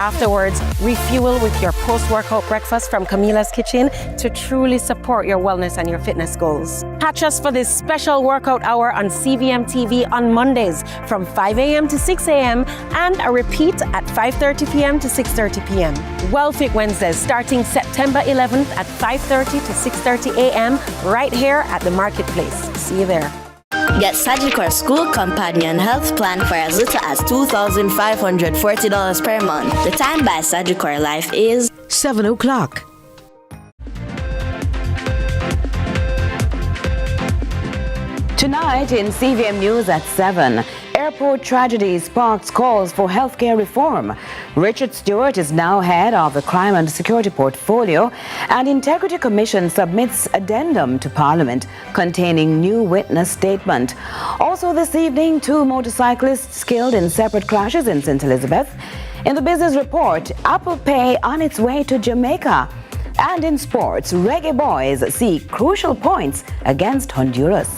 Afterwards, refuel with your post-workout breakfast from Camila's Kitchen to truly support your wellness and your fitness goals. Catch us for this special workout hour on CVM TV on Mondays from 5 a.m. to 6 a.m. and a repeat at 5:30 p.m. to 6:30 p.m. WellFit Wednesdays starting September 11th at 5:30 to 6:30 a.m. right here at the Marketplace. See you there. Get Sagicor School Companion Health Plan for as little as $2,540 per month. The time by Sagicor Life is 7 o'clock. Tonight in CVM News at 7, airport tragedy sparks calls for healthcare reform. Richard Stewart is now head of the Crime and Security Portfolio, and Integrity Commission submits addendum to Parliament containing new witness statement. Also this evening, 2 motorcyclists killed in separate crashes in St. Elizabeth. In the business report, Apple Pay on its way to Jamaica. And in sports, Reggae Boys see crucial points against Honduras.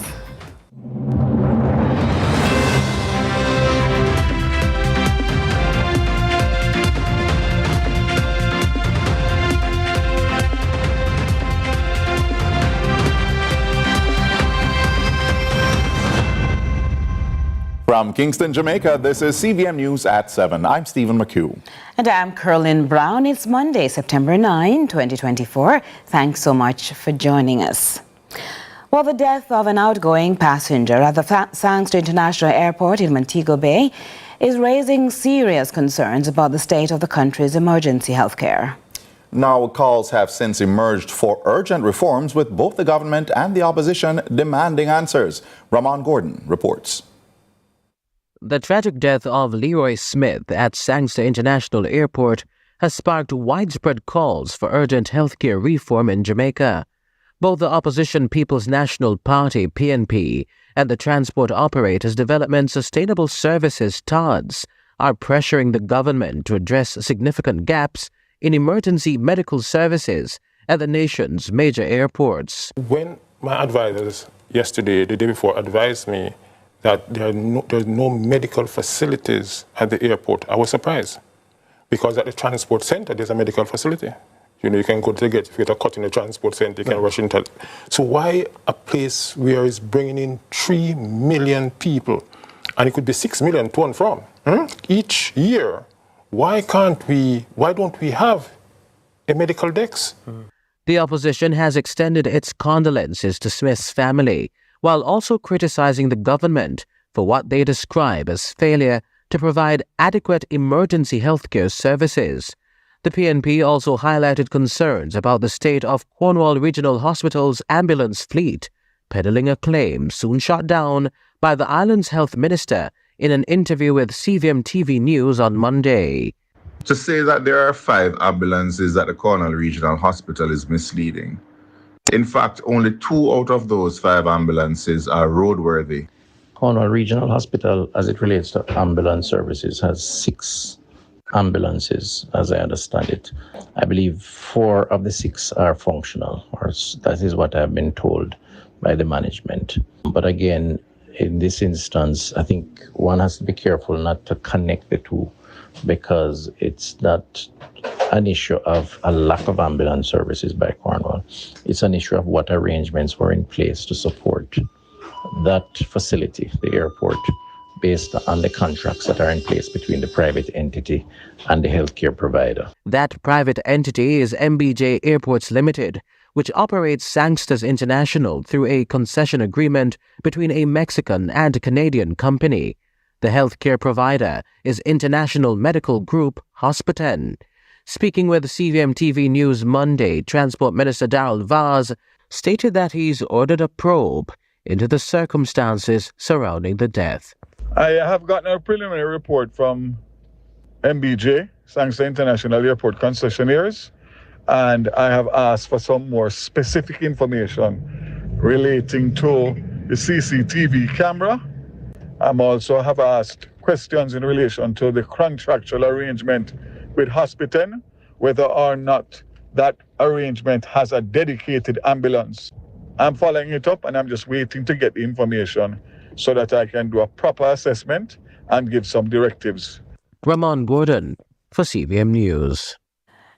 From Kingston, Jamaica, this is CVM News at 7. I'm Stephen McHugh. And I'm Curlin Brown. It's Monday, September 9, 2024. Thanks so much for joining us. Well, the death of an outgoing passenger at the Sangster International Airport in Montego Bay is raising serious concerns about the state of the country's emergency healthcare. Now, calls have since emerged for urgent reforms, with both the government and the opposition demanding answers. Ramon Gordon reports. The tragic death of Leroy Smith at Sangster International Airport has sparked widespread calls for urgent healthcare reform in Jamaica. Both the opposition People's National Party, PNP, and the Transport Operators Development Sustainable Services, TODS, are pressuring the government to address significant gaps in emergency medical services at the nation's major airports. When my advisors yesterday, the day before, advised me that there's no medical facilities at the airport, I was surprised. Because at the transport center, there's a medical facility. You know, you can go to get, if you get a cut in the transport center, you can rush into it. So why a place where it's bringing in 3 million people, and it could be 6 million to and from, each year, why don't we have a medical desk? The opposition has extended its condolences to Smith's family, while also criticizing the government for what they describe as failure to provide adequate emergency healthcare services. The PNP also highlighted concerns about the state of Cornwall Regional Hospital's ambulance fleet, peddling a claim soon shot down by the island's health minister in an interview with CVM TV News on Monday. To say that there are 5 ambulances at the Cornwall Regional Hospital is misleading. In fact, only 2 out of those 5 ambulances are roadworthy. Cornwall Regional Hospital, as it relates to ambulance services, has 6 ambulances, as I understand it. I believe 4 of the 6 are functional, or that is what I've been told by the management. But again, in this instance, I think one has to be careful not to connect the two, because it's not an issue of a lack of ambulance services by Cornwall. It's an issue of what arrangements were in place to support that facility, the airport, based on the contracts that are in place between the private entity and the healthcare provider. That private entity is MBJ Airports Limited, which operates Sangsters International through a concession agreement between a Mexican and Canadian company. The healthcare provider is International Medical Group Hospitan. Speaking with CVM TV News Monday, Transport Minister Darrell Vaz stated that he's ordered a probe into the circumstances surrounding the death. I have gotten a preliminary report from MBJ, Sangster International Airport concessionaires, and I have asked for some more specific information relating to the CCTV camera. I also have asked questions in relation to the contractual arrangement with Hospitan, whether or not that arrangement has a dedicated ambulance. I'm following it up, and I'm just waiting to get the information so that I can do a proper assessment and give some directives. Ramon Gordon, For CVM News.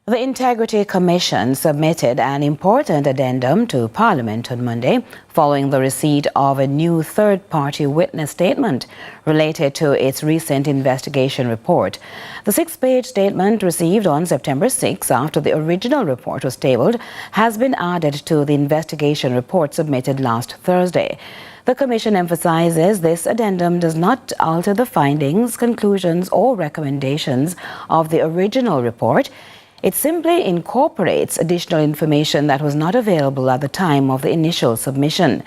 The Integrity Commission submitted an important addendum to Parliament on Monday following the receipt of a new third-party witness statement related to its recent investigation report. The 6-page statement received on September 6 after the original report was tabled has been added to the investigation report submitted last Thursday. The Commission emphasizes this addendum does not alter the findings, conclusions, or recommendations of the original report. It simply incorporates additional information that was not available at the time of the initial submission.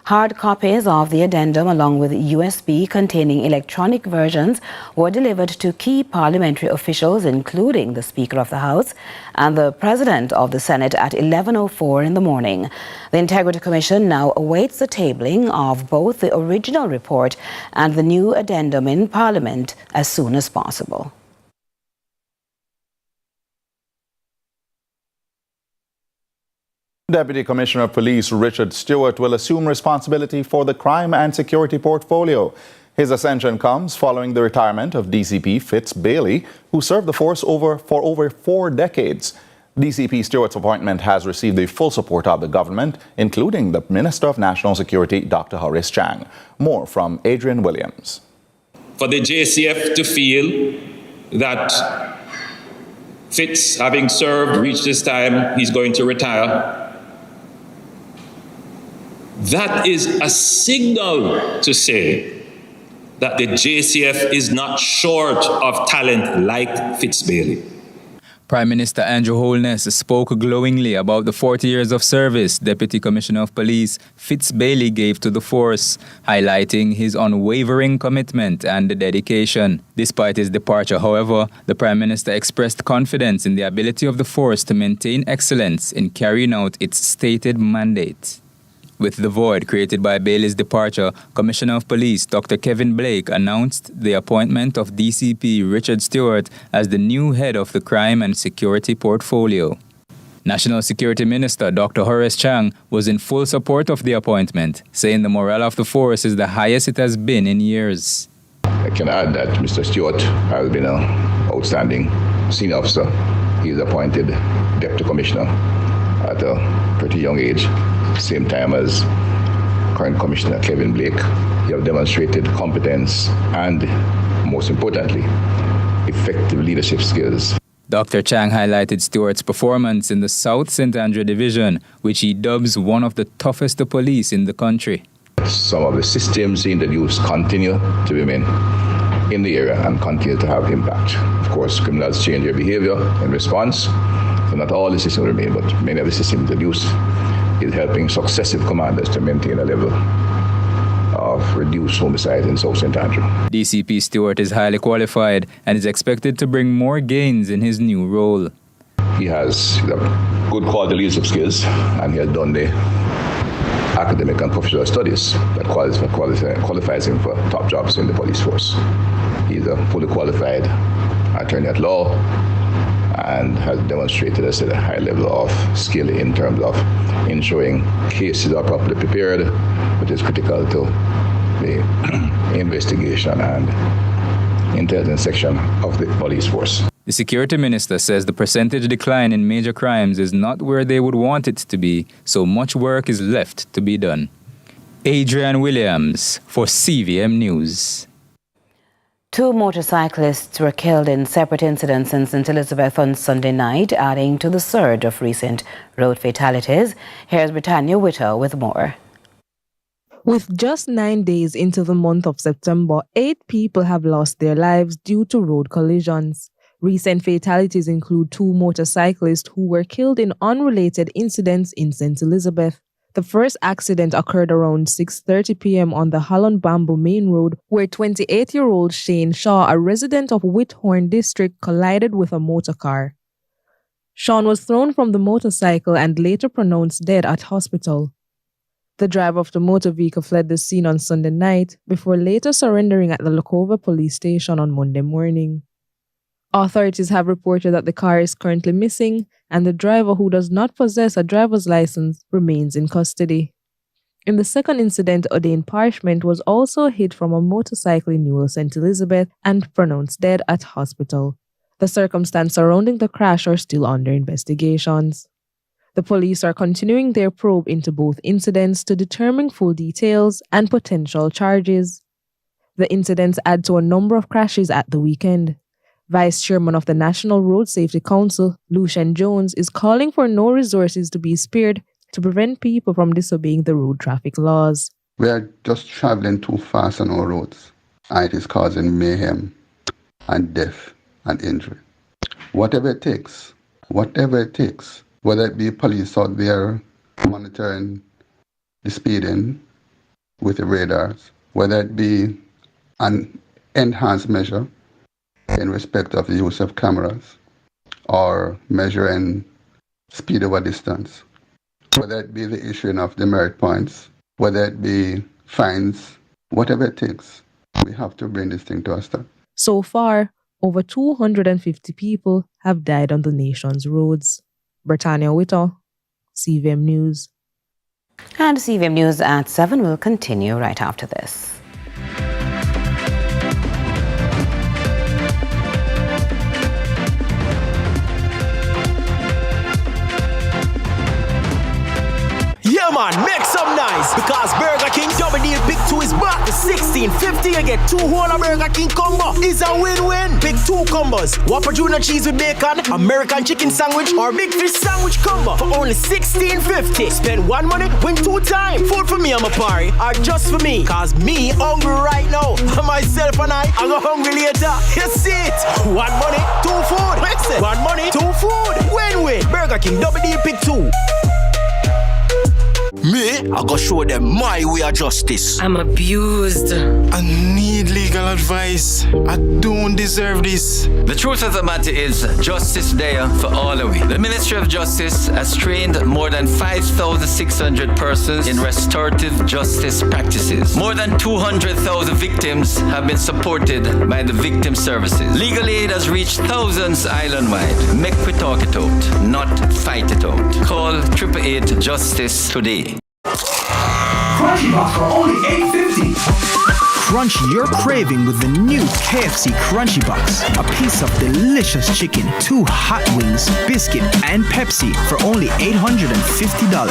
Hard copies of the addendum along with USB containing electronic versions were delivered to key parliamentary officials, including the Speaker of the House and the President of the Senate at 11:04 in the morning. The Integrity Commission now awaits the tabling of both the original report and the new addendum in Parliament as soon as possible. Deputy Commissioner of Police Richard Stewart will assume responsibility for the crime and security portfolio. His ascension comes following the retirement of DCP Fitz Bailey, who served the force for over 4 decades. DCP Stewart's appointment has received the full support of the government, including the Minister of National Security, Dr. Horace Chang. More from Adrian Williams. For the JCF to feel that Fitz, having served, reached this time, he's going to retire, that is a signal to say that the JCF is not short of talent like Fitz Bailey. Prime Minister Andrew Holness spoke glowingly about the 40 years of service Deputy Commissioner of Police Fitz Bailey gave to the force, highlighting his unwavering commitment and dedication. Despite his departure, however, the Prime Minister expressed confidence in the ability of the force to maintain excellence in carrying out its stated mandate. With the void created by Bailey's departure, Commissioner of Police Dr. Kevin Blake announced the appointment of DCP Richard Stewart as the new head of the Crime and Security Portfolio. National Security Minister Dr. Horace Chang was in full support of the appointment, saying the morale of the force is the highest it has been in years. I can add that Mr. Stewart has been an outstanding senior officer. He is appointed Deputy Commissioner at a pretty young age, same time as current Commissioner Kevin Blake. You have demonstrated competence and, most importantly, effective leadership skills. Dr. Chang highlighted Stewart's performance in the South St. Andrew Division, which he dubs one of the toughest to police in the country. Some of the systems introduced continue to remain in the area and continue to have impact. Of course, criminals change their behavior in response, so not all the systems remain, but many of the systems introduced is helping successive commanders to maintain a level of reduced homicide in South St. Andrew. DCP Stewart is highly qualified and is expected to bring more gains in his new role. He has good quality leadership skills, and he has done the academic and professional studies that qualifies him for top jobs in the police force. He's a fully qualified attorney at law and has demonstrated a high level of skill in terms of ensuring cases are properly prepared, which is critical to the investigation and intelligence section of the police force. The security minister says the percentage decline in major crimes is not where they would want it to be, so much work is left to be done. Adrian Williams for CVM News. 2 motorcyclists were killed in separate incidents in St. Elizabeth on Sunday night, adding to the surge of recent road fatalities. Here's Britannia Witter with more. With just 9 days into the month of September, 8 people have lost their lives due to road collisions. Recent fatalities include 2 motorcyclists who were killed in unrelated incidents in St. Elizabeth. The first accident occurred around 6:30 p.m. on the Holland Bamboo Main Road, where 28-year-old Shane Shaw, a resident of Whithorn District, collided with a motor car. Sean was thrown from the motorcycle and later pronounced dead at hospital. The driver of the motor vehicle fled the scene on Sunday night before later surrendering at the Lokova police station on Monday morning. Authorities have reported that the car is currently missing and the driver, who does not possess a driver's license, remains in custody. In the second incident, O'Dane Parchment was also hit from a motorcycle in Newell St. Elizabeth and pronounced dead at hospital. The circumstances surrounding the crash are still under investigations. The police are continuing their probe into both incidents to determine full details and potential charges. The incidents add to a number of crashes at the weekend. Vice Chairman of the National Road Safety Council, Lucian Jones, is calling for no resources to be spared to prevent people from disobeying the road traffic laws. We are just traveling too fast on our roads, and it is causing mayhem and death and injury. Whatever it takes, whether it be police out there monitoring the speeding with the radars, whether it be an enhanced measure in respect of the use of cameras or measuring speed over distance, whether it be the issuing of demerit points, whether it be fines, whatever it takes, we have to bring this thing to a stop. So far, over 250 people have died on the nation's roads. Britannia Whittle, CVM News. And CVM News at 7 will continue right after this. Yeah man, make some noise because Burger King Double Deal Pick 2 is back. The $16.50 you get 2 whole of Burger King combo is a win-win. Pick 2 combos: Whopper Junior Cheese with Bacon, American Chicken Sandwich or Big Fish Sandwich combo for only $16.50. Spend 1 money, win 2 times. Food for me and my party are just for me cause me hungry right now. Myself and I go hungry later. You see it? 1 money, 2 food. Listen, 1 money, 2 food. Win-win. Burger King Double Deal Pick 2. Me, I go show them my way of justice. I'm abused. I need legal advice. I don't deserve this. The truth of the matter is, justice there for all of we. The Ministry of Justice has trained more than 5,600 persons in restorative justice practices. More than 200,000 victims have been supported by the victim services. Legal aid has reached thousands island-wide. Make we talk it out, not fight it out. Call 888 Justice today. Crunchy Box for only $8.50. Crunch your craving with the new KFC Crunchy Box. A piece of delicious chicken, 2 hot wings, biscuit, and Pepsi for only $850.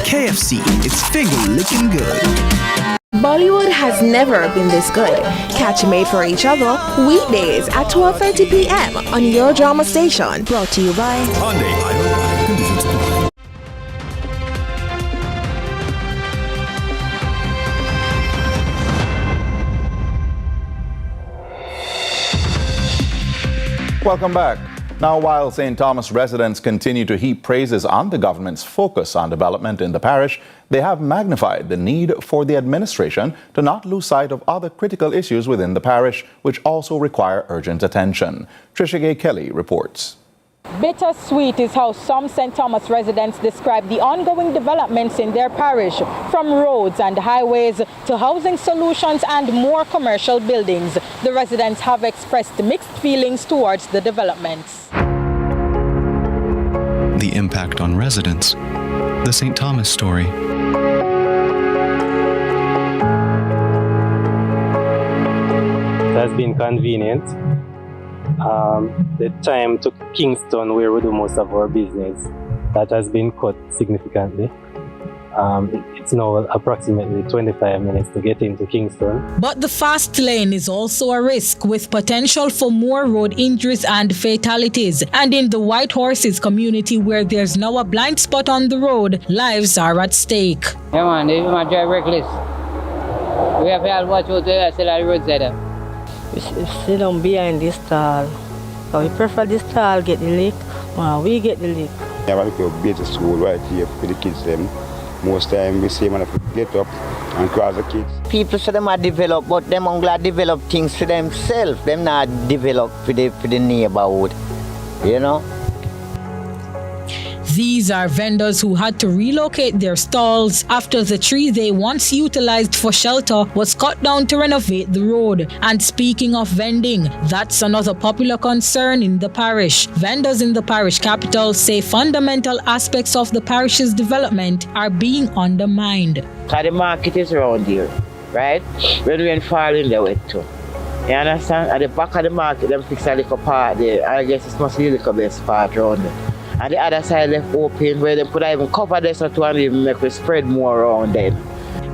KFC, it's finger licking good. Bollywood has never been this good. Catch Made for Each Other weekdays at 12:30 p.m. on your drama station. Brought to you by Hyundai. Conditions apply. Welcome back. Now, while St. Thomas residents continue to heap praises on the government's focus on development in the parish, they have magnified the need for the administration to not lose sight of other critical issues within the parish, which also require urgent attention. Trisha Gay Kelly reports. Bittersweet is how some St. Thomas residents describe the ongoing developments in their parish, from roads and highways to housing solutions and more commercial buildings. The residents have expressed mixed feelings towards the developments. The impact on residents. The St. Thomas story. It has been convenient. The time to Kingston, where we do most of our business, that has been cut significantly. It's now approximately 25 minutes to get into Kingston. But the fast lane is also a risk, with potential for more road injuries and fatalities. And in the White Horses community, where there's now a blind spot on the road, lives are at stake. Yeah man, if you might drive reckless, we have to watch out there, still on the roadside. We sit down behind this stall. So we prefer this stall get the lick, we get the lick. We have a little better school right here for the kids them. Most time we see them get up and cross the kids. People say them are developed, but them only develop things for themselves. Them not develop for the neighborhood, you know. These are vendors who had to relocate their stalls after the tree they once utilized for shelter was cut down to renovate the road. And speaking of vending, that's another popular concern in the parish. Vendors in the parish capital say fundamental aspects of the parish's development are being undermined. The market is around here, right? When we fall in the way too. You understand? At the back of the market, them fix a liquor part there. I guess it must be the liquor best part around there. And the other side left open where they could even cover this or to and even make it spread more around them.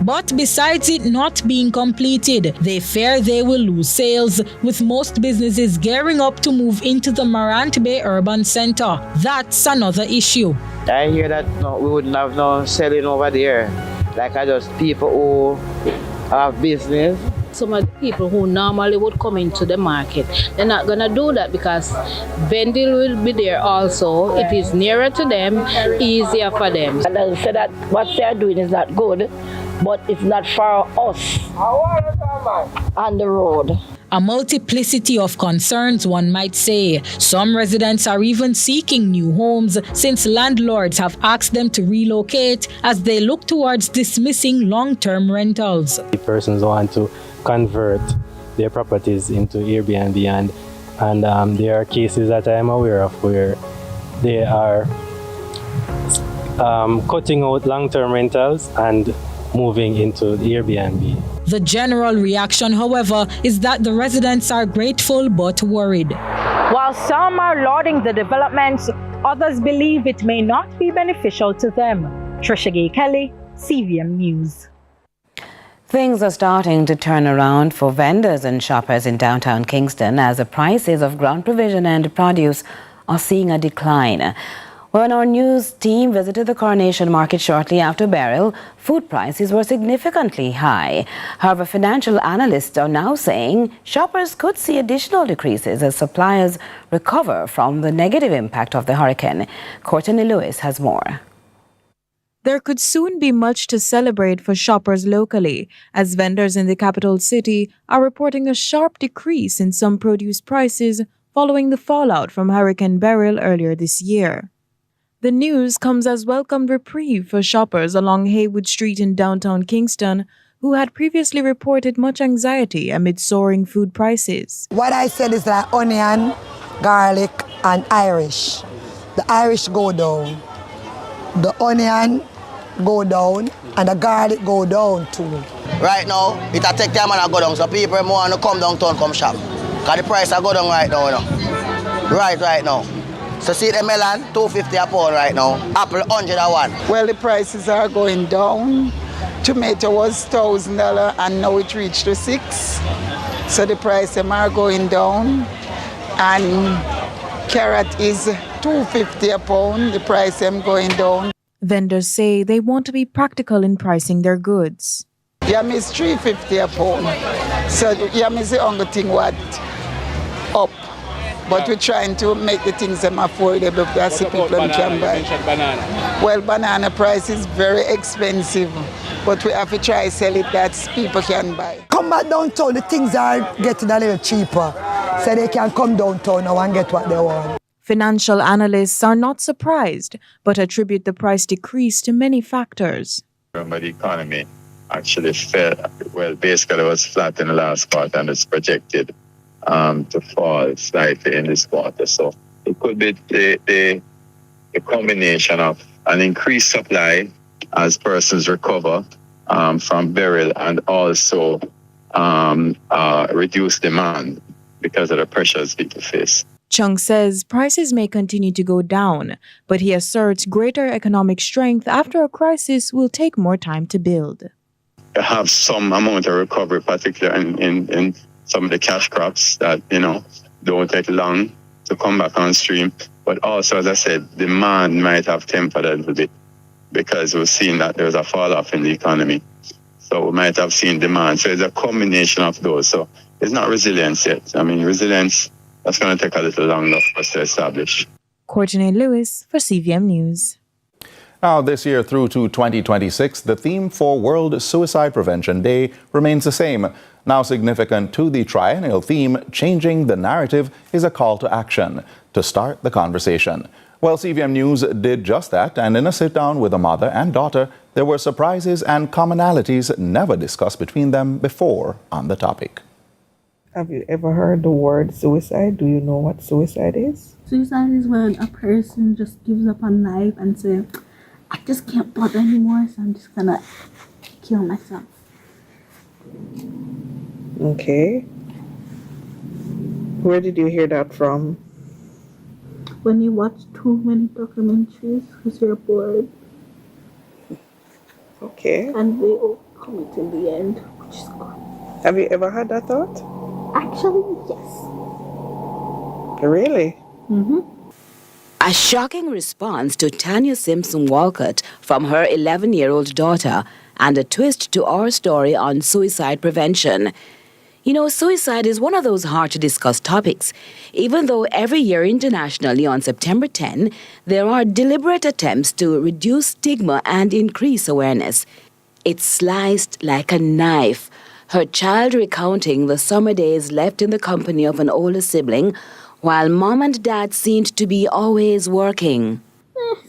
But besides it not being completed, they fear they will lose sales, with most businesses gearing up to move into the Morant Bay Urban Center. That's another issue. I hear that we wouldn't have no selling over there. Like I just people who have business. Some of the people who normally would come into the market, they're not going to do that because vending will be there also. It is nearer to them, easier for them. And I say that what they're doing is not good, but it's not for us on the road. A multiplicity of concerns, one might say. Some residents are even seeking new homes since landlords have asked them to relocate as they look towards dismissing long-term rentals. The persons want to convert their properties into Airbnb and there are cases that I am aware of where they are cutting out long-term rentals and moving into the Airbnb. The general reaction, however, is that the residents are grateful but worried. While some are lauding the developments, others believe it may not be beneficial to them. Trisha Gay Kelly, CVM News. Things are starting to turn around for vendors and shoppers in downtown Kingston as the prices of ground provision and produce are seeing a decline. When our news team visited the Coronation Market shortly after burial, food prices were significantly high. However, financial analysts are now saying shoppers could see additional decreases as suppliers recover from the negative impact of the hurricane. Courtney Lewis has more. There could soon be much to celebrate for shoppers locally, as vendors in the capital city are reporting a sharp decrease in some produce prices following the fallout from Hurricane Beryl earlier this year. The news comes as welcomed reprieve for shoppers along Haywood Street in downtown Kingston, who had previously reported much anxiety amid soaring food prices. What I said is that onion, garlic, and Irish. The Irish go down. The onion go down, and the garlic go down too. Right now, it'll take time and I go down, so people more want to come downtown, come shop. Because the price I go down right now, Right now. So see the melon, $2.50 a pound right now. Apple, $101. Well, the prices are going down. Tomato was $1,000 and now it reached to $6. So the price them are going down. And carrot is $2.50 a pound. The price them going down. Vendors say they want to be practical in pricing their goods. Yam is $3.50 a pound. So yam is the only thing what up. But we're trying to make the things them affordable that the people can buy. Well, banana price is very expensive, but we have to try to sell it that people can buy. Come back downtown, the things are getting a little cheaper, so they can come downtown now and get what they want. Financial analysts are not surprised, but attribute the price decrease to many factors. Remember, the economy actually fell, well, basically it was flat in the last quarter and it's projected to fall slightly in this quarter. So it could be the combination of an increased supply as persons recover from burial and also reduced demand because of the pressures people face. Chung says prices may continue to go down, but he asserts greater economic strength after a crisis will take more time to build. Have some amount of recovery, particularly in some of the cash crops that, don't take long to come back on stream. But also, as I said, demand might have tempered a little bit because we've seen that there's a fall off in the economy. So we might have seen demand. So it's a combination of those. So it's not resilience yet. Resilience, that's going to take a little longer for us to establish. Courtney Lewis for CVM News. Now, this year through to 2026, the theme for World Suicide Prevention Day remains the same. Now significant to the triennial theme, changing the narrative is a call to action to start the conversation. Well, CVM News did just that, and in a sit-down with a mother and daughter, there were surprises and commonalities never discussed between them before on the topic. Have you ever heard the word suicide? Do you know what suicide is? Suicide is when a person just gives up on life and says, I just can't bother anymore, so I'm just gonna kill myself. Okay. Where did you hear that from? When you watch too many documentaries, because you're bored. Okay. And they all come it in the end, which is good. Have you ever had that thought? Actually, yes. Really? Mm-hmm. A shocking response to Tanya Simpson Walcott from her 11-year-old daughter, and a twist to our story on suicide prevention. You know, suicide is one of those hard-to-discuss topics, even though every year internationally on September 10, there are deliberate attempts to reduce stigma and increase awareness. It's sliced like a knife, her child recounting the summer days left in the company of an older sibling, while mom and dad seemed to be always working.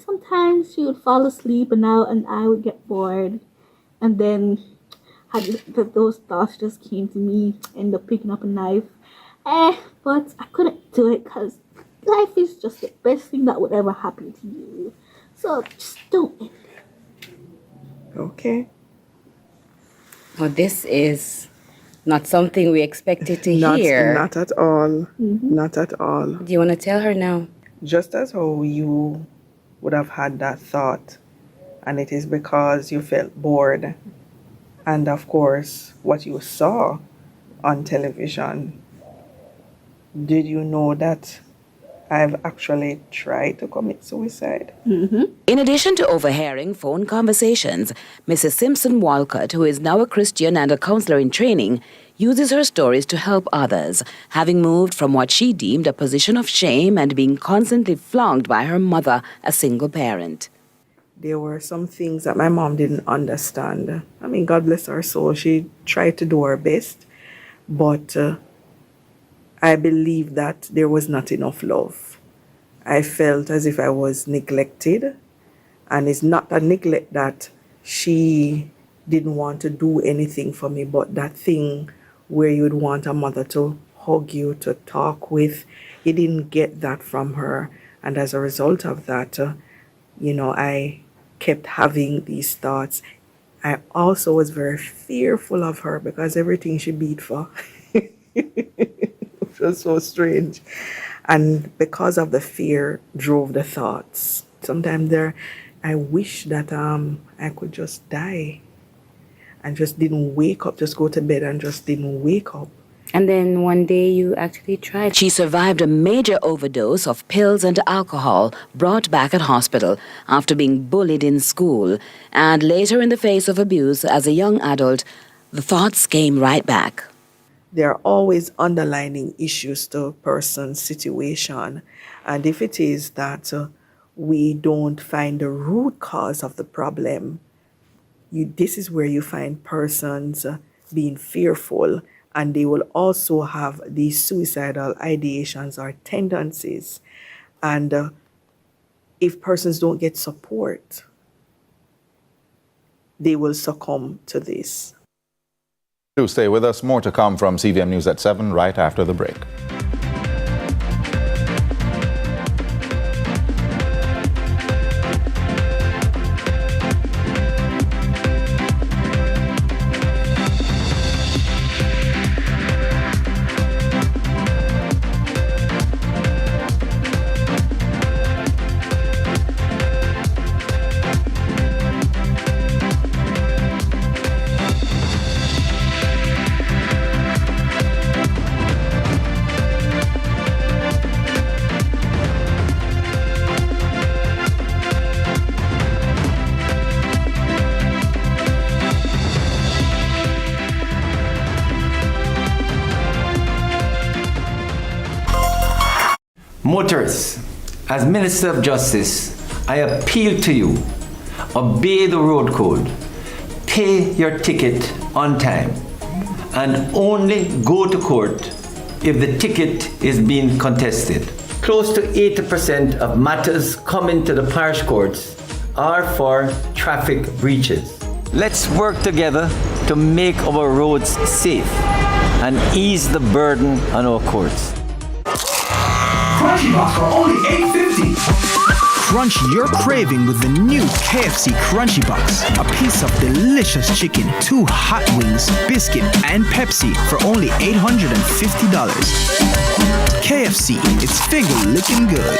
Sometimes she would fall asleep and I would get bored. And then those thoughts just came to me, end up picking up a knife. But I couldn't do it because life is just the best thing that would ever happen to you. So just don't end it. Okay. Well, this is not something we expected to hear. Not at all. Mm-hmm. Not at all. Do you want to tell her now? Just as how you would have had that thought, and it is because you felt bored. And of course, what you saw on television, did you know that I've actually tried to commit suicide? Mm-hmm. In addition to overhearing phone conversations, Mrs. Simpson Walcott, who is now a Christian and a counselor in training, uses her stories to help others, having moved from what she deemed a position of shame and being constantly flogged by her mother, a single parent. There were some things that my mom didn't understand. I mean, God bless her soul, she tried to do her best, but I believe that there was not enough love. I felt as if I was neglected, and it's not a neglect that she didn't want to do anything for me, but that thing where you'd want a mother to hug you, to talk with, you didn't get that from her. And as a result of that, I kept having these thoughts. I also was very fearful of her because everything she beat for. It was so strange. And because of the fear drove the thoughts. Sometimes I wish that I could just die and just didn't wake up, just go to bed and just didn't wake up. And then one day you actually tried. She survived a major overdose of pills and alcohol, brought back at hospital after being bullied in school, and later in the face of abuse as a young adult, the thoughts came right back. There are always underlying issues to a person's situation. And if it is that we don't find the root cause of the problem, this is where you find persons being fearful, and they will also have these suicidal ideations or tendencies. And if persons don't get support, they will succumb to this. Do stay with us. More to come from CVM News at 7 right after the break. Motorists, as Minister of Justice, I appeal to you, obey the road code, pay your ticket on time, and only go to court if the ticket is being contested. Close to 80% of matters coming to the parish courts are for traffic breaches. Let's work together to make our roads safe and ease the burden on our courts. Crunchy Box for only $8.50. Crunch your craving with the new KFC Crunchy Box. A piece of delicious chicken, 2 hot wings, biscuit, and Pepsi for only $850. KFC, it's finger licking good.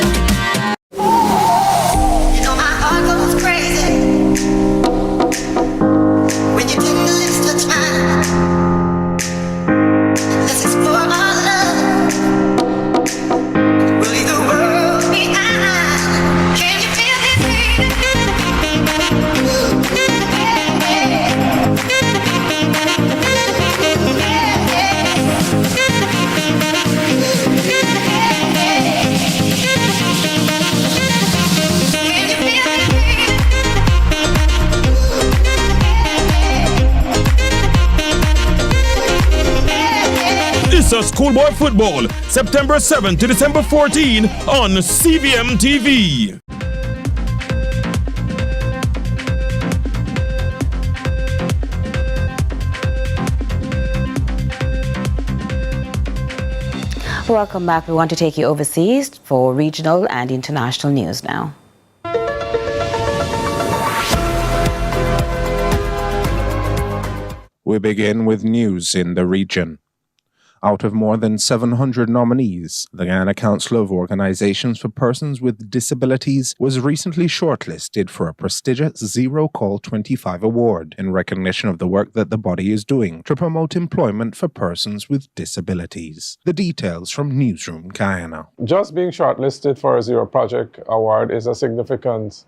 You know my heart goes crazy when you take the lips touch mine. Let's explore our love. We'll leave the world behind. Can you feel this beat? This is Schoolboy Football, September 7 to December 14 on CVM TV. Welcome back. We want to take you overseas for regional and international news now. We begin with news in the region. Out of more than 700 nominees, the Guyana Council of Organizations for Persons with Disabilities was recently shortlisted for a prestigious Zero Call 25 award in recognition of the work that the body is doing to promote employment for persons with disabilities. The details from Newsroom Guyana. Just being shortlisted for a Zero Project Award is a significant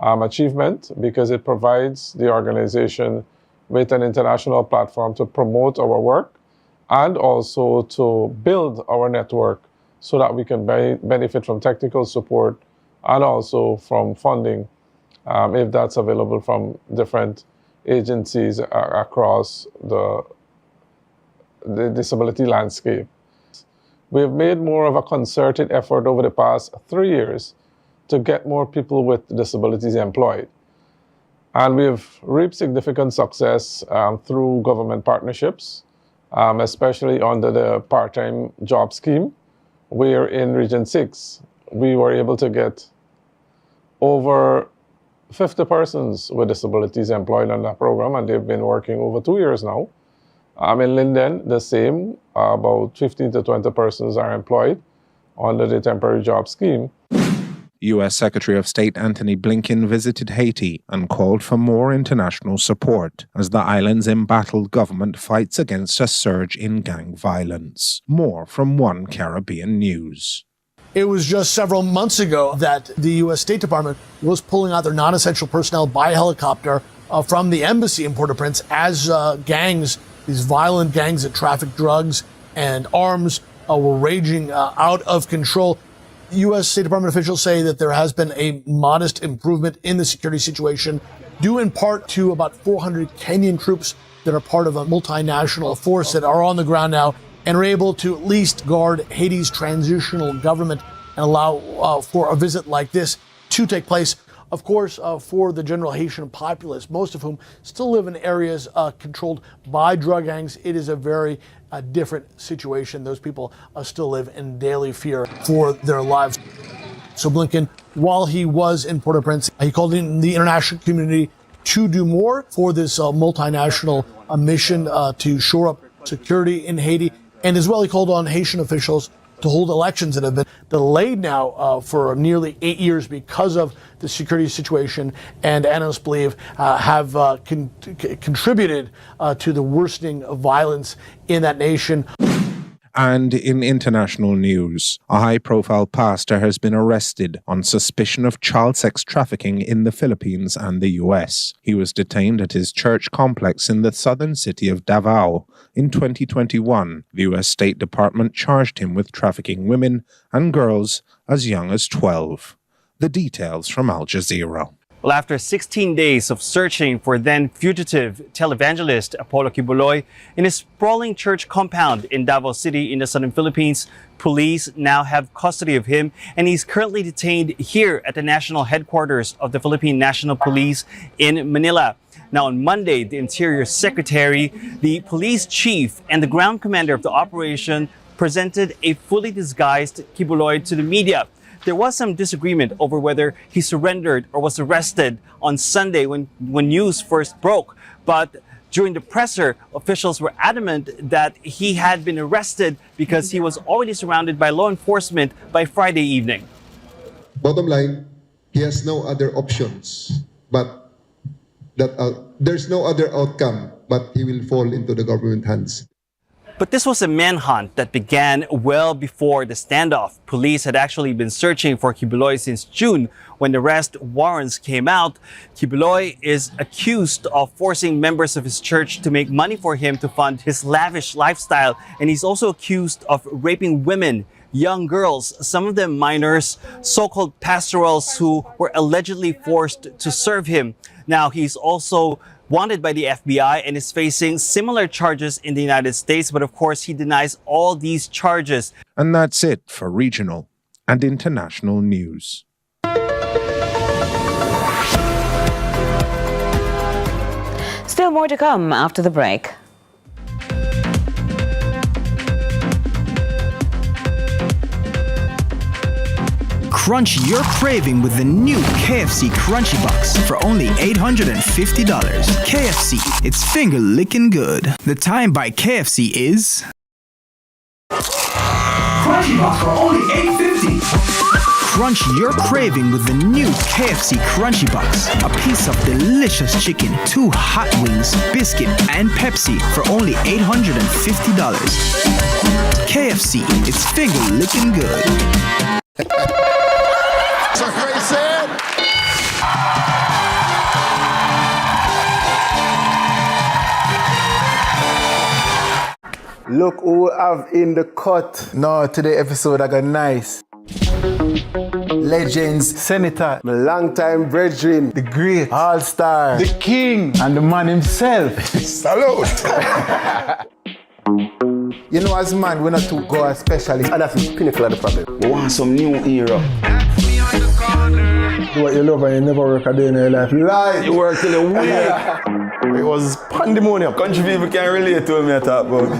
achievement because it provides the organization with an international platform to promote our work and also to build our network so that we can benefit from technical support and also from funding if that's available from different agencies across the disability landscape. We've made more of a concerted effort over the past 3 years to get more people with disabilities employed. And we've reaped significant success through government partnerships, especially under the part-time job scheme, where in Region 6, we were able to get over 50 persons with disabilities employed on that program, and they've been working over 2 years now. In Linden, the same, about 15 to 20 persons are employed under the temporary job scheme. U.S. Secretary of State Antony Blinken visited Haiti and called for more international support as the island's embattled government fights against a surge in gang violence. More from One Caribbean News. It was just several months ago that the U.S. State Department was pulling out their non-essential personnel by helicopter from the embassy in Port-au-Prince as gangs, these violent gangs that traffic drugs and arms, were raging out of control. U.S. State Department officials say that there has been a modest improvement in the security situation, due in part to about 400 Kenyan troops that are part of a multinational force that are on the ground now and are able to at least guard Haiti's transitional government and allow for a visit like this to take place. Of course, for the general Haitian populace, most of whom still live in areas controlled by drug gangs, it is a very different situation. Those people still live in daily fear for their lives. So Blinken, while he was in Port-au-Prince, he called in the international community to do more for this multinational mission to shore up security in Haiti. And as well, he called on Haitian officials to hold elections that have been delayed now for nearly 8 years because of the security situation, and analysts believe have contributed to the worsening of violence in that nation. And in international news, a high-profile pastor has been arrested on suspicion of child sex trafficking in the Philippines and the U.S. He was detained at his church complex in the southern city of Davao. In 2021, the U.S. State Department charged him with trafficking women and girls as young as 12. The details from Al Jazeera. Well, after 16 days of searching for then-fugitive televangelist Apollo Kibuloy in his sprawling church compound in Davao City in the southern Philippines, police now have custody of him, and he's currently detained here at the national headquarters of the Philippine National Police in Manila. Now, on Monday, the Interior Secretary, the police chief, and the ground commander of the operation presented a fully disguised Kibuloy to the media. There was some disagreement over whether he surrendered or was arrested on Sunday when news first broke. But During the presser, officials were adamant that he had been arrested because he was already surrounded by law enforcement by Friday evening. Bottom line, he has no other options, but that there's no other outcome, but he will fall into the government hands. But this was a manhunt that began well before the standoff. Police had actually been searching for Kibuloy since June when the arrest warrants came out. Kibuloy is accused of forcing members of his church to make money for him to fund his lavish lifestyle. And he's also accused of raping women, young girls, some of them minors, so-called pastorals who were allegedly forced to serve him. Now, he's also wanted by the FBI and is facing similar charges in the United States. But of course, he denies all these charges. And that's it for regional and international news. Still more to come after the break. Crunch your craving with the new KFC Crunchy Box for only $850. KFC, it's finger licking good. The time by KFC is Crunchy Box for only $850. Crunch your craving with the new KFC Crunchy Box. A piece of delicious chicken, 2 hot wings, biscuit, and Pepsi for only $850. KFC, it's finger licking good. Look who we have in the cut. No, today episode I got nice. Legends, Senator, my longtime brethren, the great, all-star, the king, and the man himself. Salute! You know, as man, we're not too go as specialists, and that's the pinnacle of the problem. We want some new era. Do what you love and you never work a day in your life. Lie! You work till a week. It was pandemonium. Country people can relate to me, I talk about.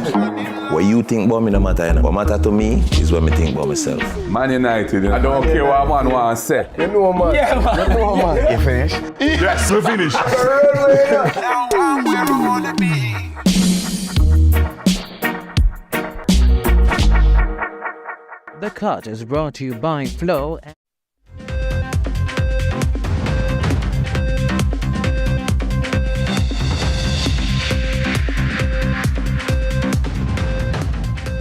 What you think about me no matter, you know. What matter to me is what me think about myself. Man United, you know. I don't care what man wants to say. You know, man. Yeah, man. You know, man. You finished? Yes, we finished. The Cut is brought to you by Flow.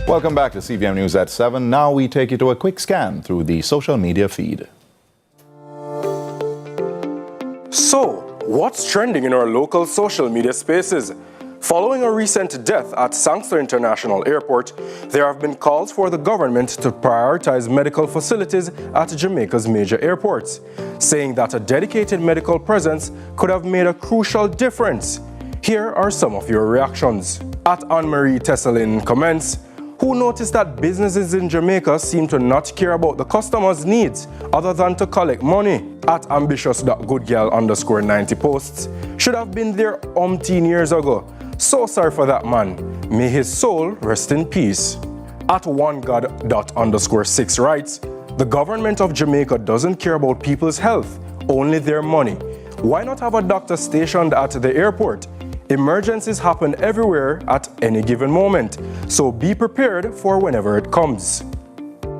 Welcome back to CVM News at 7. Now we take you to a quick scan through the social media feed. So, what's trending in our local social media spaces? Following a recent death at Sangster International Airport, there have been calls for the government to prioritize medical facilities at Jamaica's major airports, saying that a dedicated medical presence could have made a crucial difference. Here are some of your reactions. At Anne-Marie Tesselin comments, who noticed that businesses in Jamaica seem to not care about the customers' needs other than to collect money. At ambitious.goodgirl_90 posts, should have been there umpteen years ago. So sorry for that man. May his soul rest in peace. At onegod._6 writes, the government of Jamaica doesn't care about people's health, only their money. Why not have a doctor stationed at the airport? Emergencies happen everywhere at any given moment, so be prepared for whenever it comes.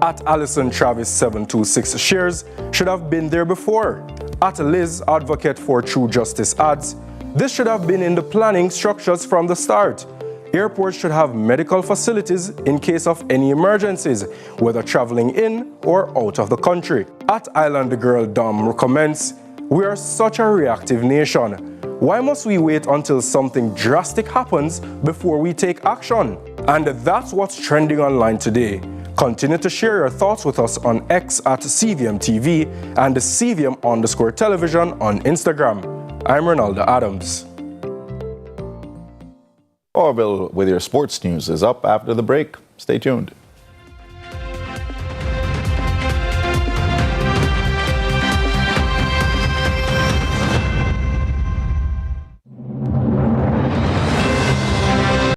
At Alison Travis 726 shares, should have been there before. At Liz Advocate for True Justice adds, this should have been in the planning structures from the start. Airports should have medical facilities in case of any emergencies, whether traveling in or out of the country. At Island Girl Dom comments, we are such a reactive nation. Why must we wait until something drastic happens before we take action? And that's what's trending online today. Continue to share your thoughts with us on X at CVM TV and the CVM_television on Instagram. I'm Ronaldo Adams. Orville with your sports news is up after the break. Stay tuned.